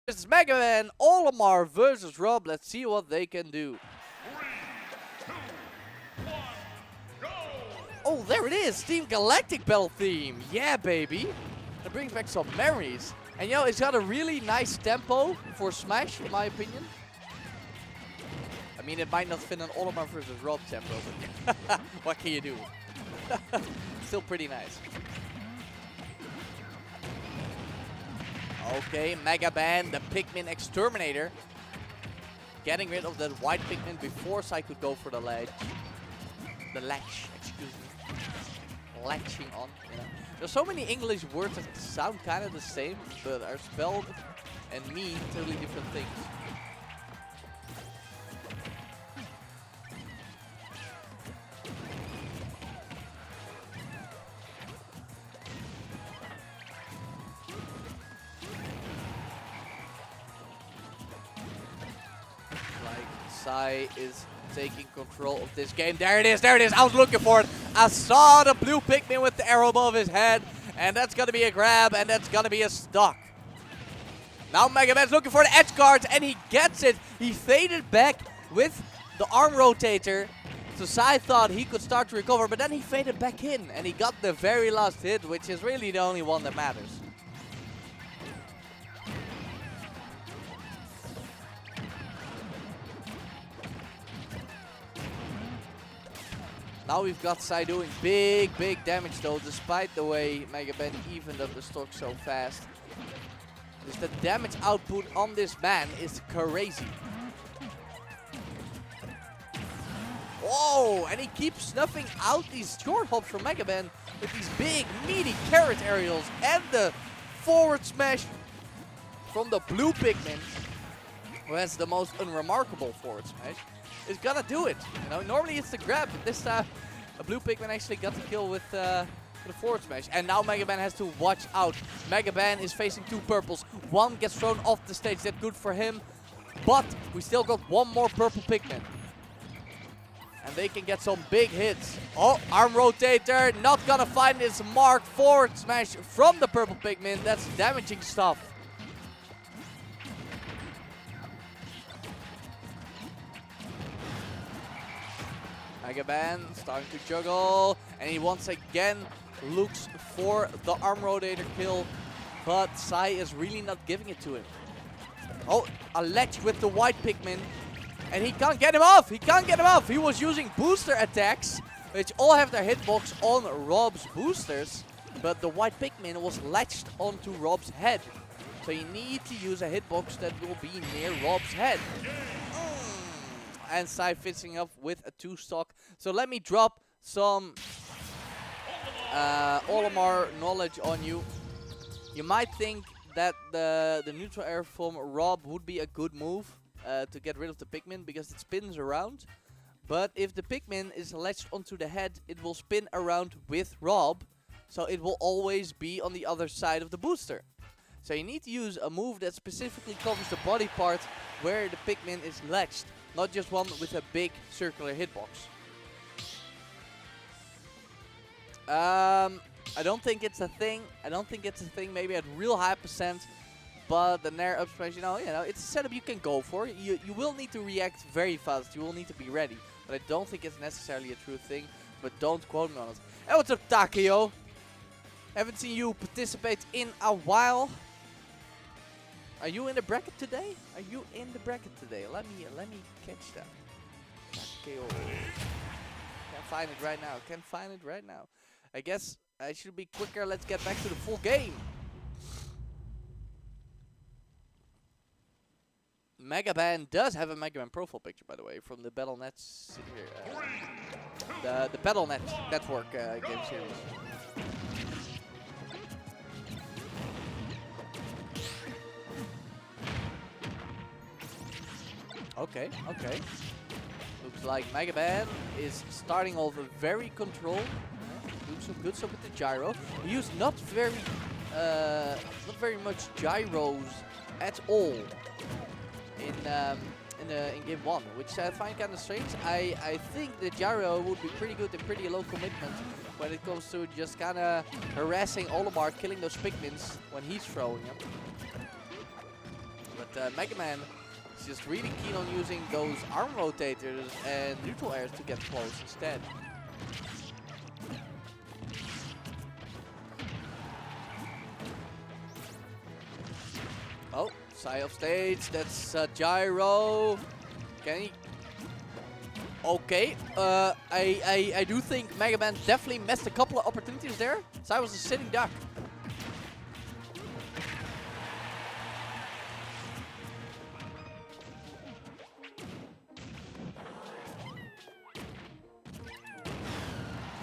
This is Megaban, Olimar versus R.O.B. Let's see what they can do. 3, 2, 1, go! Oh, there it is! Team Galactic Battle theme. Yeah, baby. That brings back some memories. And you know, it's got a really nice tempo for Smash, in my opinion. I mean, it might not fit an Olimar versus R.O.B. tempo, but what can you do? Still pretty nice. Okay, Megaban, the Pikmin Exterminator. Getting rid of that white Pikmin before PsY could go for the ledge. The latch, excuse me. Latching on, you know. There's so many English words that sound kind of the same, but are spelled and mean totally different things. PsY is taking control of this game. There it is, there it is. I was looking for it. I saw the blue Pikmin with the arrow above his head. And that's going to be a grab, and that's going to be a stock. Now Megaban's looking for the edge guards, and he gets it. He faded back with the arm rotator. So PsY thought he could start to recover, but then he faded back in. And he got the very last hit, which is really the only one that matters. Now we've got PsY doing big damage though, despite the way Megaban evened up the stock so fast. Just the damage output on this man is crazy. Whoa, and he keeps snuffing out these short hops from Megaban with these big, meaty carrot aerials and the forward smash from the blue Pikmin, who has the most unremarkable forward smash. Is gonna do it. You know, normally it's the grab, but this time a blue Pikmin actually got the kill with the forward smash. And now Megaban has to watch out. Megaban is facing two purples. One gets thrown off the stage. That's good for him. But we still got one more purple Pikmin. And they can get some big hits. Oh, arm rotator. Not gonna find his mark. Forward smash from the purple Pikmin. That's damaging stuff. Megaban starting to juggle, and he once again looks for the arm rotator kill, but PsY is really not giving it to him. Oh, a ledge with the white Pikmin, and he can't get him off. He can't get him off. He was using booster attacks, which all have their hitbox on R.O.B's boosters, but the white Pikmin was latched onto R.O.B's head. So you need to use a hitbox that will be near R.O.B's head. And PsY finishing up with a 2-stock. So let me drop some Olimar knowledge on you. You might think that the neutral air from R.O.B would be a good move to get rid of the Pikmin because it spins around. But if the Pikmin is latched onto the head, it will spin around with R.O.B. So it will always be on the other side of the booster. So you need to use a move that specifically covers the body part where the Pikmin is latched. Not just one with a big circular hitbox. I don't think it's a thing. Maybe at real high percent. But the Nair up smash, you know, it's a setup you can go for. You will need to react very fast. You will need to be ready. But I don't think it's necessarily a true thing. But don't quote me on it. Hey, what's up, Takeo? Haven't seen you participate in a while. Are you in the bracket today? Are you in the bracket today? Let me catch that. Takeo. Can't find it right now. Can't find it right now. I guess I should be quicker. Let's get back to the full game. Megaban does have a Megaban profile picture, by the way, from the Battle.net the Battle.net network game series. Okay. Looks like Megaban is starting off very controlled. Doing some good stuff with the gyro. He used not very much gyros at all in game 1, which I find kind of strange. I think the gyro would be pretty good and pretty low commitment when it comes to just kind of harassing Olimar, killing those Pikmins when he's throwing them. But Megaman is just really keen on using those arm rotators and neutral airs to get close instead. Oh, side of stage. That's gyro. Can he? Okay. I do think Megaban definitely missed a couple of opportunities there. Sai was a sitting duck.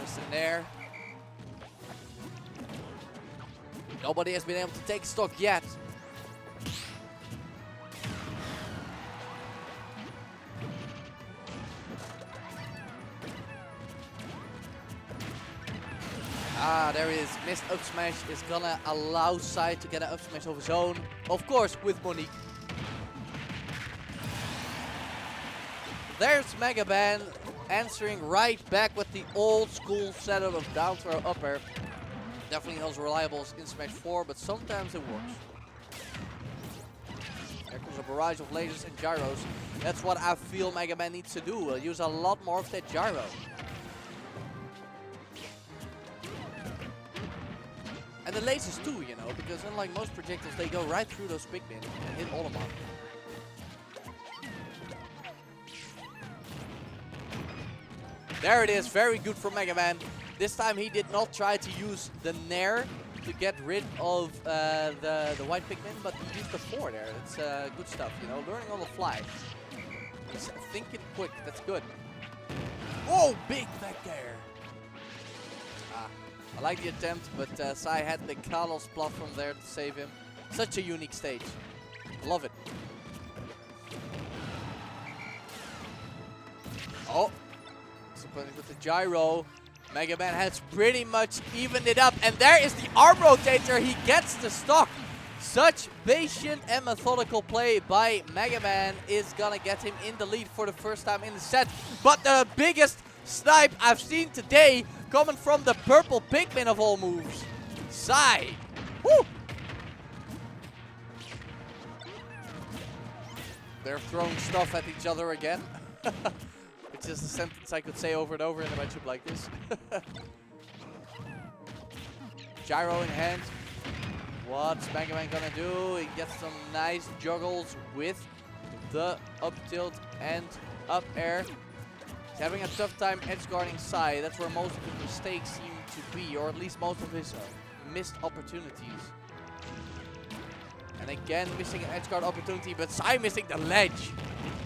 Just in there. Nobody has been able to take stock yet. Ah, there is. Missed up smash is gonna allow Sai to get an up smash of his own. Of course, with Monique. There's Megaban answering right back with the old school setup of down throw up air. Definitely not as reliable as in Smash 4, but sometimes it works. There comes a barrage of lasers and gyros. That's what I feel Megaban needs to do. Use a lot more of that gyro. And the lasers too, you know, because unlike most projectiles, they go right through those pigmen and hit Olimar. There it is, very good from Megaban. This time he did not try to use the Nair to get rid of the white pigmen, but he used the 4 there. It's good stuff, you know, learning on the fly. Just thinking quick, that's good. Oh, big back there. I like the attempt, but Sai had the Carlos platform there to save him. Such a unique stage. Love it. Oh. Disappointed with the gyro. Megaban has pretty much evened it up. And there is the arm rotator. He gets the stock. Such patient and methodical play by Megaban is gonna get him in the lead for the first time in the set. But the biggest snipe I've seen today coming from the purple pigman of all moves. Sai. Woo! They're throwing stuff at each other again. Which is a sentence I could say over and over in a matchup like this. Gyro in hand. What's Megaman gonna do? He gets some nice juggles with the up tilt and up air. He's having a tough time edge guarding Sai. That's where most of his mistakes seem to be, or at least most of his missed opportunities. And again, missing an edge guard opportunity, but Sai missing the ledge,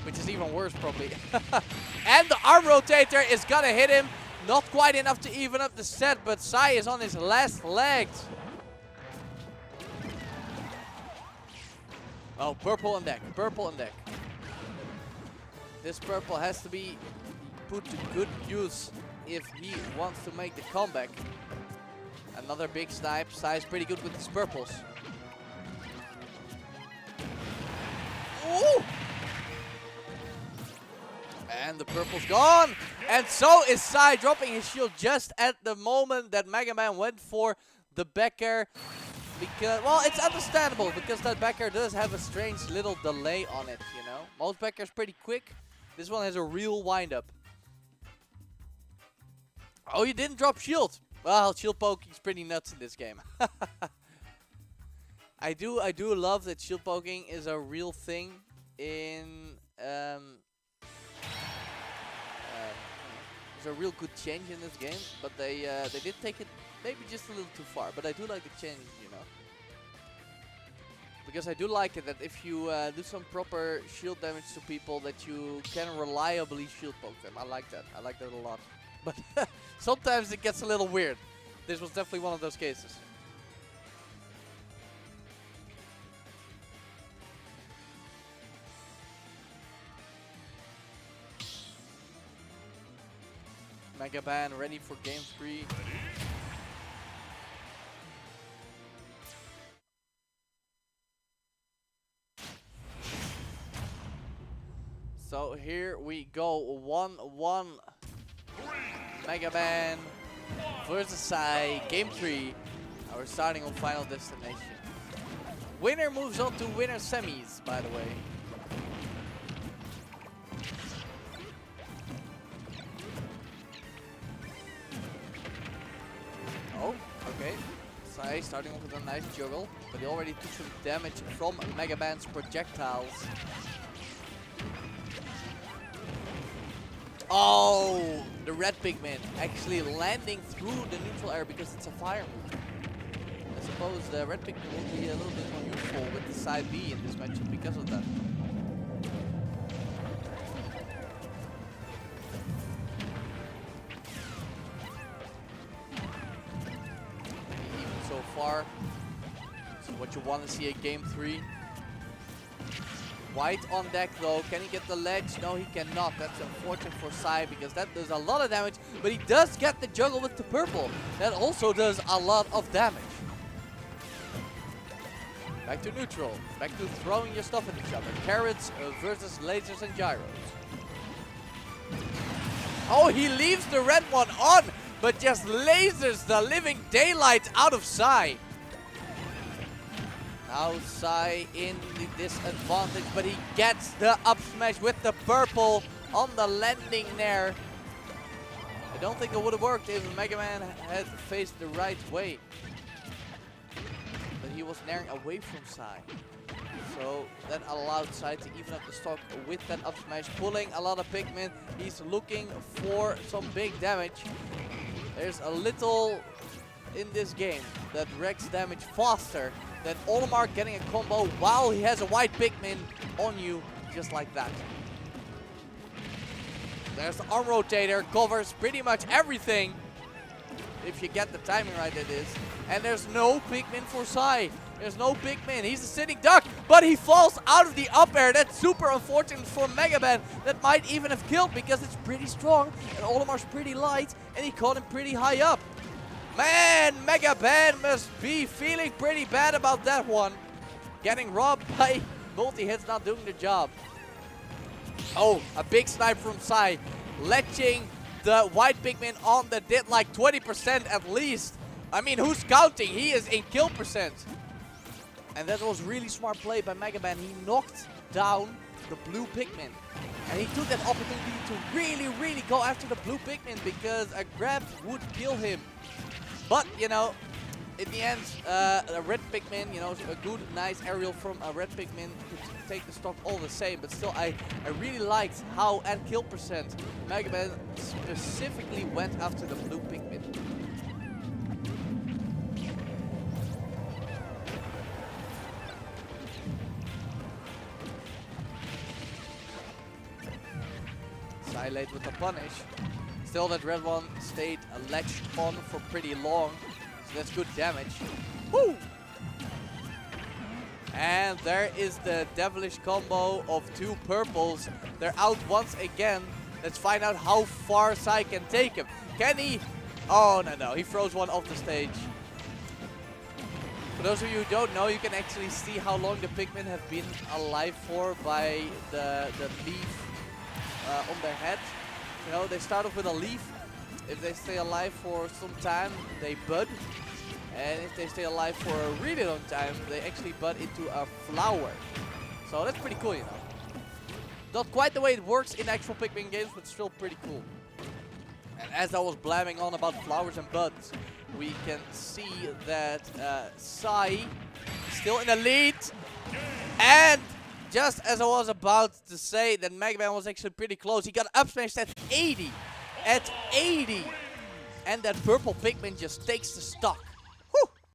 which is even worse probably. And the arm rotator is gonna hit him. Not quite enough to even up the set, but Sai is on his last legs. Oh, purple on deck, purple on deck. This purple has to be put to good use if he wants to make the comeback. Another big snipe. Sai is pretty good with his purples. Ooh! And the purple's gone. And so is Sai, dropping his shield just at the moment that Megaman went for the back air. Because, well, it's understandable because that back air does have a strange little delay on it, you know. Most back airs pretty quick. This one has a real wind up. Oh, you didn't drop shield. Well, shield poking is pretty nuts in this game. I do love that shield poking is a real thing in it's a real good change in this game, but they did take it maybe just a little too far. But I do like the change, you know, because I do like it that if you do some proper shield damage to people, that you can reliably shield poke them. I like that. I like that a lot. But sometimes it gets a little weird. This was definitely one of those cases. Megaban ready for game 3. So here we go, 1-1. Megaban versus Sai, game 3. Our starting on Final Destination. Winner moves on to winner semis, by the way. Oh, okay. PsY starting off with a nice juggle, but he already took some damage from Megaban's projectiles. Oh, the red pigment actually landing through the neutral area because it's a fire move. I suppose the red pigment will be a little bit more useful with the side B in this matchup because of that. Even so far, so what you want to see at game 3. White on deck though, can he get the ledge? No, he cannot. That's unfortunate for PsY because that does a lot of damage, but he does get the juggle with the purple. That also does a lot of damage. Back to neutral, back to throwing your stuff at each other. Carrots versus lasers and gyros. Oh, he leaves the red one on, but just lasers the living daylight out of PsY. Now PsY in the disadvantage, but he gets the up smash with the purple on the landing there. I don't think it would have worked if Megaman had faced the right way. But he was naring away from PsY. So that allowed PsY to even up the stock with that up smash, pulling a lot of pigment. He's looking for some big damage. There's a little in this game that wrecks damage faster than Olimar getting a combo while he has a white pigment on you, just like that. There's the arm rotator, covers pretty much everything. If you get the timing right, it is. And there's no pigment for PsY. There's no pigment. He's a sitting duck, but he falls out of the up air. That's super unfortunate for Megaban. That might even have killed because it's pretty strong and Olimar's pretty light and he caught him pretty high up. Man, Megaban must be feeling pretty bad about that one. Getting robbed by multi-hits, not doing the job. Oh, a big snipe from PsY. Ledging the white pigment on that did like 20% at least. I mean, who's counting? He is in kill percent. And that was really smart play by Megaban. He knocked down the blue pigment. And he took that opportunity to really go after the blue pigment because a grab would kill him. But, you know, in the end, a red pigment, you know, a good, nice aerial from a red pigment could take the stock all the same. But still, I really liked how at kill percent, Megaban specifically went after the blue pigment. PsY late with the punish. Still, that red one stayed ledged on for pretty long, so that's good damage. Woo! And there is the devilish combo of two purples. They're out once again. Let's find out how far PsY can take him. Can he? Oh, no, he throws one off the stage. For those of you who don't know, you can actually see how long the pigmen have been alive for by the leaf on their head. You know, they start off with a leaf. If they stay alive for some time, they bud. And if they stay alive for a really long time, they actually bud into a flower. So that's pretty cool, you know. Not quite the way it works in actual Pikmin games, but still pretty cool. And as I was blabbing on about flowers and buds, we can see that PsY is still in the lead. And just as I was about to say that Megaban was actually pretty close, he got up smashed at 80. At 80. And that purple pigment just takes the stock.